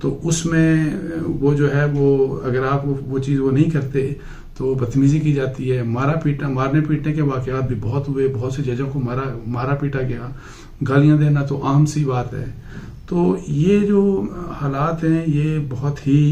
تو اس میں وہ جو ہے وہ اگر آپ وہ چیز وہ نہیں کرتے تو بدتمیزی کی جاتی ہے. مارنے پیٹنے کے واقعات بھی بہت ہوئے, بہت سے ججوں کو مارا پیٹا گیا, گالیاں دینا تو عام سی بات ہے. تو یہ جو حالات ہیں یہ بہت ہی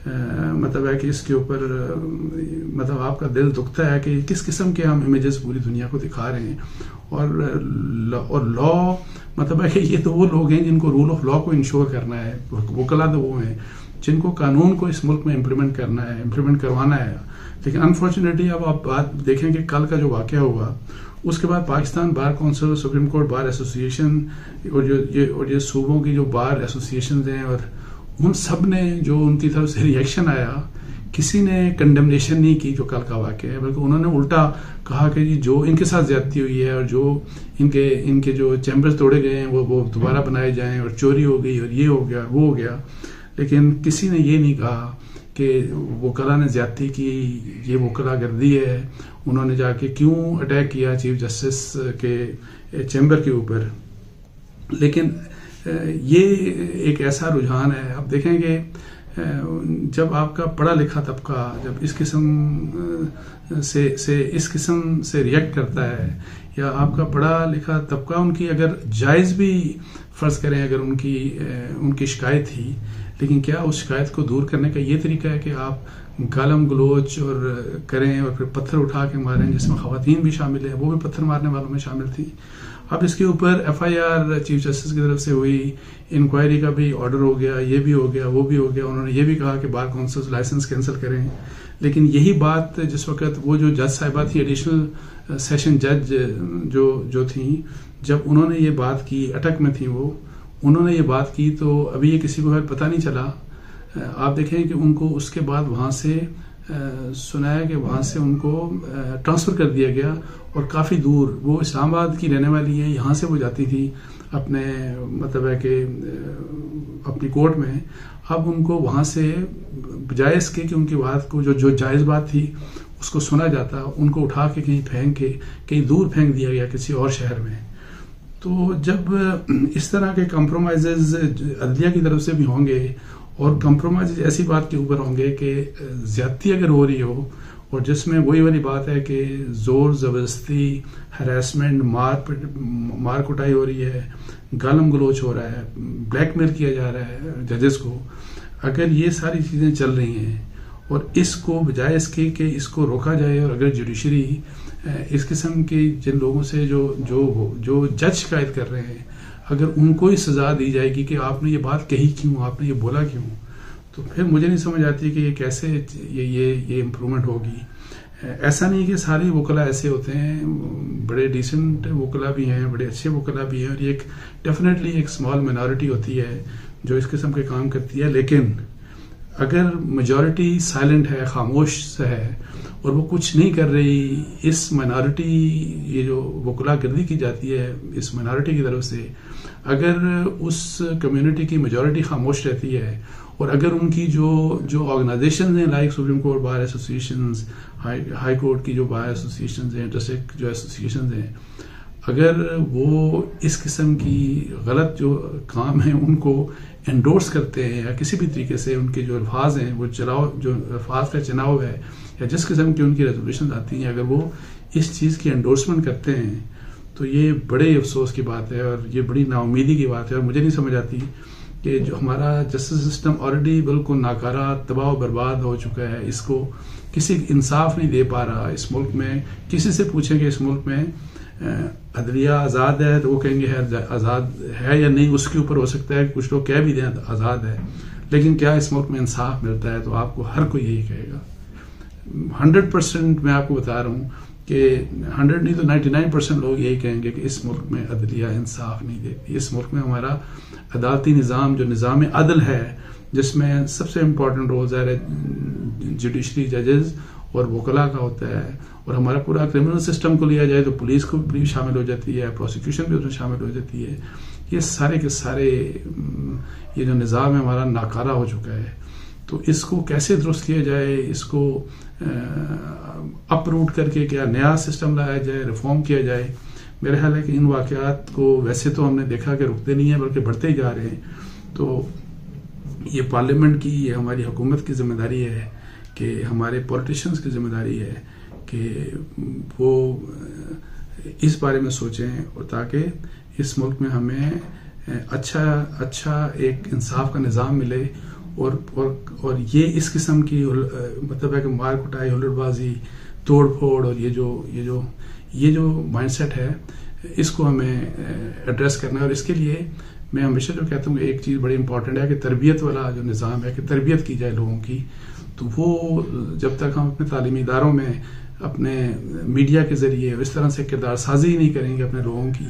مطلب ہے کہ اس کے اوپر مطلب آپ کا دل دکھتا ہے کہ کس قسم کے ہم امیجز پوری دنیا کو دکھا رہے ہیں. اور لا مطلب ہے کہ یہ تو وہ لوگ ہیں جن کو رول آف لا کو انشور کرنا ہے, وکلا تو وہ ہیں جن کو قانون کو اس ملک میں امپلیمنٹ کروانا ہے. لیکن انفارچونیٹلی اب آپ بات دیکھیں کہ کل کا جو واقعہ ہوا اس کے بعد Pakistan bar council, supreme court bar association اور یہ صوبوں کی جو بار ایسوسیشنز ہیں, اور ان سب نے جو ان کی طرف سے ریئیکشن آیا, کسی نے کنڈمنیشن نہیں کی جو کل کا واقعہ ہے, بلکہ انہوں نے الٹا کہا کہ جی جو ان کے ساتھ زیادتی ہوئی ہے اور جو ان کے جو چیمبرز توڑے گئے ہیں وہ دوبارہ بنائے جائیں, اور چوری ہو گئی اور یہ ہو گیا وہ ہو گیا. لیکن کسی نے یہ نہیں کہا کہ وکلا نے زیادتی کی, یہ وکلا گردی ہے, انہوں نے جا کے کیوں اٹیک کیا چیف جسٹس کے چیمبر کے اوپر. لیکن یہ ایک ایسا رجحان ہے, آپ دیکھیں کہ جب آپ کا پڑھا لکھا طبقہ جب اس قسم سے ریئیکٹ کرتا ہے, یا آپ کا پڑھا لکھا طبقہ ان کی اگر جائز بھی فرض کریں اگر ان کی شکایت تھی, لیکن کیا اس شکایت کو دور کرنے کا یہ طریقہ ہے کہ آپ گالم گلوچ اور کریں اور پھر پتھر اٹھا کے ماریں, جس میں خواتین بھی شامل ہیں, وہ بھی پتھر مارنے والوں میں شامل تھی. اب اس کے اوپر F I R chief justice کی طرف سے ہوئی, انکوائری کا بھی آرڈر ہو گیا, یہ بھی ہو گیا وہ بھی ہو گیا. انہوں نے یہ بھی کہا کہ بار کونسل لائسنس کینسل کریں. لیکن یہی بات جس وقت وہ جو جج صاحبہ تھی, ایڈیشنل سیشن جج جو تھیں, جب انہوں نے یہ بات کی, اٹک میں تھیں وہ, انہوں نے یہ بات کی تو ابھی یہ کسی کو پتہ نہیں چلا. آپ دیکھیں کہ ان کو اس کے بعد وہاں سے سنایا کہ وہاں سے ان کو ٹرانسفر کر دیا گیا, اور کافی دور, وہ اسلام آباد کی رہنے والی ہے, یہاں سے وہ جاتی تھی اپنے مطلب ہے کہ اپنی کورٹ میں. اب ان کو وہاں سے بجائے اس کے کہ ان کی بات کو جو جائز بات تھی اس کو سنا جاتا, ان کو اٹھا کے کہیں پھینک کے کہیں دور پھینک دیا گیا کسی اور شہر میں. تو جب اس طرح کے کمپرومائزز عدلیہ کی طرف سے بھی ہوں گے, اور کمپرومائز ایسی بات کے اوپر ہوں گے کہ زیادتی اگر ہو رہی ہو, اور جس میں وہی والی بات ہے کہ زور زبردستی, ہراسمنٹ, مار کٹائی ہو رہی ہے, گالم گلوچ ہو رہا ہے, بلیک میل کیا جا رہا ہے ججز کو, اگر یہ ساری چیزیں چل رہی ہیں اور اس کو بجائے اس کے کہ اس کو روکا جائے, اور اگر جوڈیشری اس قسم کے جن لوگوں سے جو جج شکایت کر رہے ہیں, اگر ان کو ہی سزا دی جائے گی کہ آپ نے یہ بات کہی کیوں, آپ نے یہ بولا کیوں, تو پھر مجھے نہیں سمجھ آتی کہ یہ کیسے یہ امپرومنٹ ہوگی. ایسا نہیں کہ سارے وکلا ایسے ہوتے ہیں, بڑے ڈیسنٹ وکلا بھی ہیں, بڑے اچھے وکلا بھی ہیں, اور یہ ڈیفینیٹلی ایک اسمال مائنورٹی ہوتی ہے جو اس قسم کے کام کرتی ہے. لیکن اگر میجورٹی سائلنٹ ہے, خاموش ہے, اور وہ کچھ نہیں کر رہی, اس مائنورٹی یہ جو وکلا گردی کی جاتی ہے اس مائنورٹی کی طرف سے, اگر اس کمیونٹی کی میجورٹی خاموش رہتی ہے, اور اگر ان کی جو آرگنائزیشنز ہیں like supreme court bar associations, high court کی جو بار ایسوسیشنز ہیں, ڈسٹرکٹ جو ایسوسیشنز ہیں, اگر وہ اس قسم کی غلط جو کام ہیں ان کو انڈورس کرتے ہیں, یا کسی بھی طریقے سے ان کے جو الفاظ ہیں وہ جو الفاظ کا چناؤ ہے, یا جس قسم کی ان کی ریزولوشنز آتی ہیں, اگر وہ اس چیز کی انڈورسمنٹ کرتے ہیں, تو یہ بڑے افسوس کی بات ہے, اور یہ بڑی نا امیدی کی بات ہے. اور مجھے نہیں سمجھ آتی کہ جو ہمارا جسٹس سسٹم آلریڈی بالکل ناکارہ, تباہ و برباد ہو چکا ہے, اس کو کسی انصاف نہیں دے پا رہا اس ملک میں. کسی سے پوچھیں کہ اس ملک میں عدلیہ آزاد ہے تو وہ کہیں گے آزاد ہے یا نہیں, اس کے اوپر ہو سکتا ہے کچھ لوگ کہہ بھی دیں آزاد ہے, لیکن کیا اس ملک میں انصاف ملتا ہے؟ تو آپ کو ہر کوئی یہی کہے گا. 100% میں آپ کو بتا رہا ہوں کہ 100 نہیں تو 99% لوگ یہی کہیں گے کہ اس ملک میں عدلیہ انصاف نہیں دیتی. اس ملک میں ہمارا عدالتی نظام جو نظام عدل ہے, جس میں سب سے امپورٹنٹ رول ظاہر ہے جوڈیشری ججز اور وکلا کا ہوتا ہے, اور ہمارا پورا کرمنل سسٹم کو لیا جائے تو پولیس کو بھی شامل ہو جاتی ہے, پروسیکیوشن بھی اس میں شامل ہو جاتی ہے. یہ سارے کے سارے یہ جو نظام ہے ہمارا ناکارہ ہو چکا ہے. تو اس کو کیسے درست کیا جائے, اس کو اپ روٹ کر کے کیا نیا سسٹم لایا جائے, ریفارم کیا جائے. میرا خیال ہے کہ ان واقعات کو ویسے تو ہم نے دیکھا کہ رکتے نہیں ہیں بلکہ بڑھتے ہی جا رہے ہیں. تو یہ پارلیمنٹ کی، یہ ہماری حکومت کی ذمہ داری ہے کہ ہمارے پولیٹیشنز کی ذمہ داری ہے کہ وہ اس بارے میں سوچیں، اور تاکہ اس ملک میں ہمیں اچھا ایک انصاف کا نظام ملے، اور یہ اس قسم کی مطلب ہے کہ مار کٹائی، ہلٹ بازی، توڑ پھوڑ، اور یہ جو مائنڈ سیٹ ہے، اس کو ہمیں ایڈریس کرنا ہے. اور اس کے لیے میں ہمیشہ جو کہتا ہوں کہ ایک چیز بڑی امپورٹنٹ ہے کہ تربیت والا جو نظام ہے، کہ تربیت کی جائے لوگوں کی. تو وہ جب تک ہم اپنے تعلیمی اداروں میں، اپنے میڈیا کے ذریعے اس طرح سے کردار سازی ہی نہیں کریں گے اپنے لوگوں کی،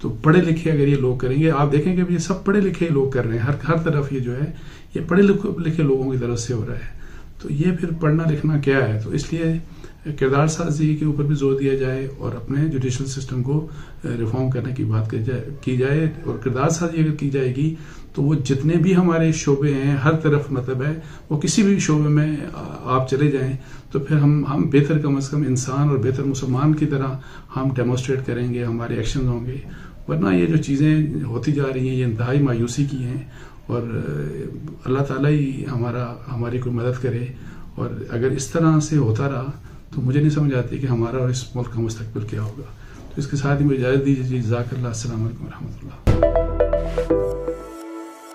تو پڑھے لکھے اگر یہ لوگ کریں گے، آپ دیکھیں کہ یہ سب پڑھے لکھے لوگ کر رہے ہیں، ہر طرف یہ جو ہے یہ پڑھے لکھے لوگوں کی طرف سے ہو رہا ہے. تو یہ پھر پڑھنا لکھنا کیا ہے؟ تو اس لیے کردار سازی کے اوپر بھی زور دیا جائے، اور اپنے جوڈیشل سسٹم کو ریفارم کرنے کی بات کی جائے. اور کردار سازی اگر کی جائے گی تو وہ جتنے بھی ہمارے شعبے ہیں، ہر طرف مطلب ہے وہ کسی بھی شعبے میں آپ چلے جائیں، تو پھر ہم بہتر کم از کم انسان اور بہتر مسلمان کی طرح ہم ڈیمونسٹریٹ کریں گے، ہمارے ایکشنز ہوں گے. ورنہ یہ جو چیزیں ہوتی جا رہی ہیں یہ انتہائی مایوسی کی ہیں، اور اللہ تعالیٰ ہی ہماری کوئی مدد کرے. اور اگر اس طرح سے ہوتا رہا تو مجھے نہیں سمجھ آتی کہ ہمارا اور اس ملک کا مستقبل کیا ہوگا. تو اس کے ساتھ ہی مجھے اجازت دیجیے. جزاک اللہ. السلام علیکم و رحمۃ اللہ.